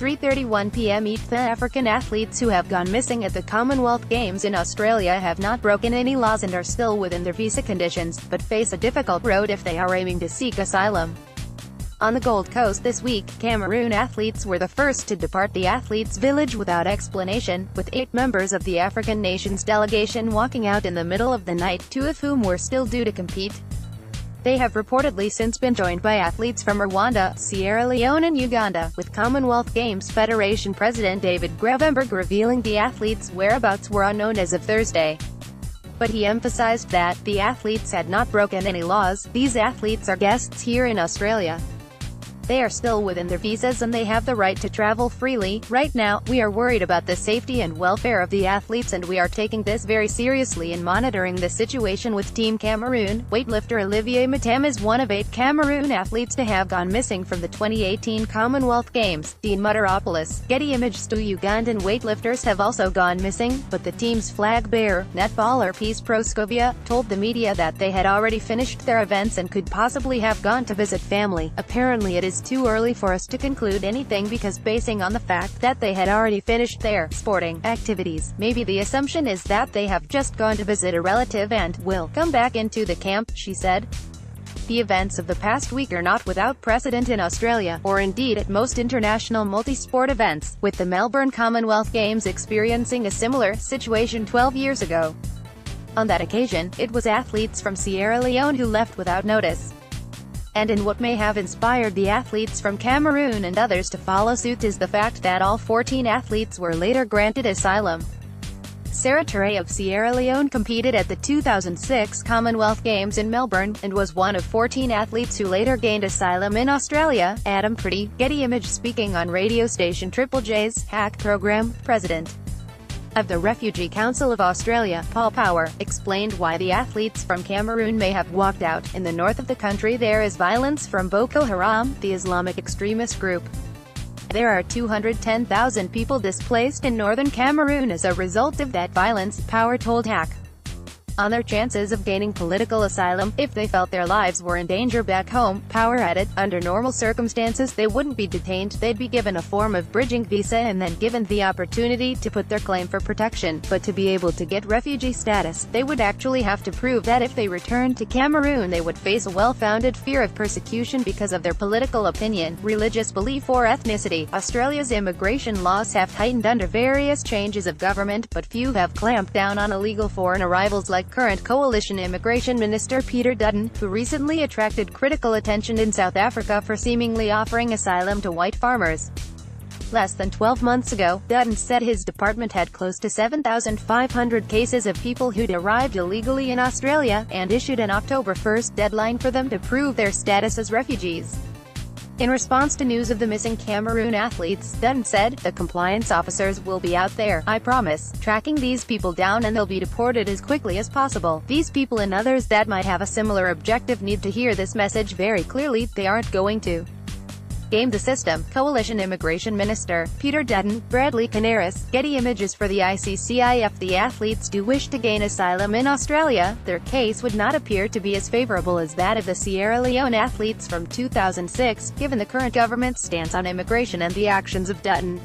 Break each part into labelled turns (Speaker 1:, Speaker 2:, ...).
Speaker 1: 3:31 p.m. ETThe African athletes who have gone missing at the Commonwealth Games in Australia have not broken any laws and are still within their visa conditions, but face a difficult road if they are aiming to seek asylum. On the Gold Coast this week, Cameroon athletes were the first to depart the athletes' village without explanation, with 8 members of the African nations delegation walking out in the middle of the night, 2 of whom were still due to compete. They have reportedly since been joined by athletes from Rwanda, Sierra Leone and Uganda, with Commonwealth Games Federation President David Gravenberg revealing the athletes' whereabouts were unknown as of Thursday. But he emphasized that the athletes had not broken any laws. These athletes are guests here in Australia. They are still within their visas and they have the right to travel freely. Right now, we are worried about the safety and welfare of the athletes and we are taking this very seriously and monitoring the situation with Team Cameroon. Weightlifter Olivier Matam is one of 8 Cameroon athletes to have gone missing from the 2018 Commonwealth Games. Dean Mutaropoulos, Getty Images. 2 Ugandan weightlifters have also gone missing, but the team's flag bearer, netballer Peace Proskovia, told the media that they had already finished their events and could possibly have gone to visit family. Apparently it is too early for us to conclude anything because basing on the fact that they had already finished their sporting activities, maybe the assumption is that they have just gone to visit a relative and will come back into the camp, she said. The events of the past week are not without precedent in Australia, or indeed at most international multi-sport events, with the Melbourne Commonwealth Games experiencing a similar situation 12 years ago. On that occasion, it was athletes from Sierra Leone who left without notice. And in what may have inspired the athletes from Cameroon and others to follow suit is the fact that all 14 athletes were later granted asylum. Sarah Touré of Sierra Leone competed at the 2006 Commonwealth Games in Melbourne, and was one of 14 athletes who later gained asylum in Australia. Adam Pretty, Getty Images. Speaking on radio station Triple J's Hack program, President of the Refugee Council of Australia, Paul Power, explained why the athletes from Cameroon may have walked out. In the north of the country there is violence from Boko Haram, the Islamic extremist group. There are 210,000 people displaced in northern Cameroon as a result of that violence, Power told Hack. On their chances of gaining political asylum, if they felt their lives were in danger back home, Power added, under normal circumstances they wouldn't be detained, they'd be given a form of bridging visa and then given the opportunity to put their claim for protection. But to be able to get refugee status, they would actually have to prove that if they returned to Cameroon they would face a well-founded fear of persecution because of their political opinion, religious belief or ethnicity. Australia's immigration laws have tightened under various changes of government, but few have clamped down on illegal foreign arrivals like current Coalition Immigration Minister Peter Dutton, who recently attracted critical attention in South Africa for seemingly offering asylum to white farmers. Less than 12 months ago, Dutton said his department had close to 7,500 cases of people who'd arrived illegally in Australia, and issued an October 1 deadline for them to prove their status as refugees. In response to news of the missing Cameroon athletes, Dutton said, "The compliance officers will be out there, I promise, tracking these people down and they'll be deported as quickly as possible. These people and others that might have a similar objective need to hear this message very clearly. They aren't going to game the system." Coalition Immigration Minister Peter Dutton, Bradley Canaris, Getty Images. For the ICCI, if the athletes do wish to gain asylum in Australia, their case would not appear to be as favourable as that of the Sierra Leone athletes from 2006, given the current government's stance on immigration and the actions of Dutton.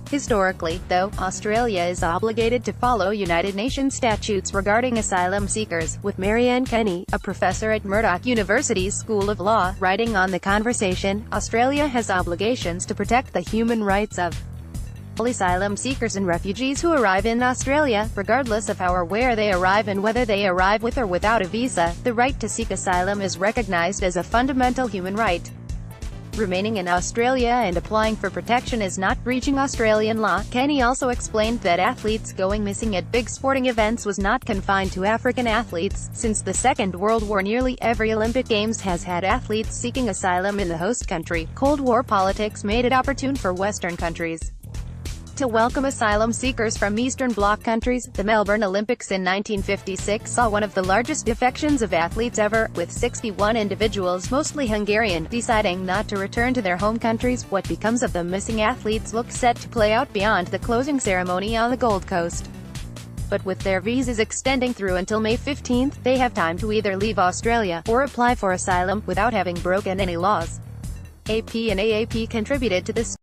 Speaker 1: Historically, though, Australia is obligated to follow United Nations statutes regarding asylum seekers, with Marianne Kenny, a professor at Murdoch University's School of Law, writing on the conversation. Australia has obligations to protect the human rights of all asylum seekers and refugees who arrive in Australia, regardless of how or where they arrive and whether they arrive with or without a visa. The right to seek asylum is recognised as a fundamental human right. Remaining in Australia and applying for protection is not breaching Australian law. Kenny also explained that athletes going missing at big sporting events was not confined to African athletes. Since the Second World War, nearly every Olympic Games has had athletes seeking asylum in the host country. Cold War politics made it opportune for Western countries to welcome asylum seekers from Eastern Bloc countries. The Melbourne Olympics in 1956 saw one of the largest defections of athletes ever, with 61 individuals, mostly Hungarian, deciding not to return to their home countries. What becomes of the missing athletes looks set to play out beyond the closing ceremony on the Gold Coast. But with their visas extending through until May 15, they have time to either leave Australia, or apply for asylum, without having broken any laws. AP and AAP contributed to this.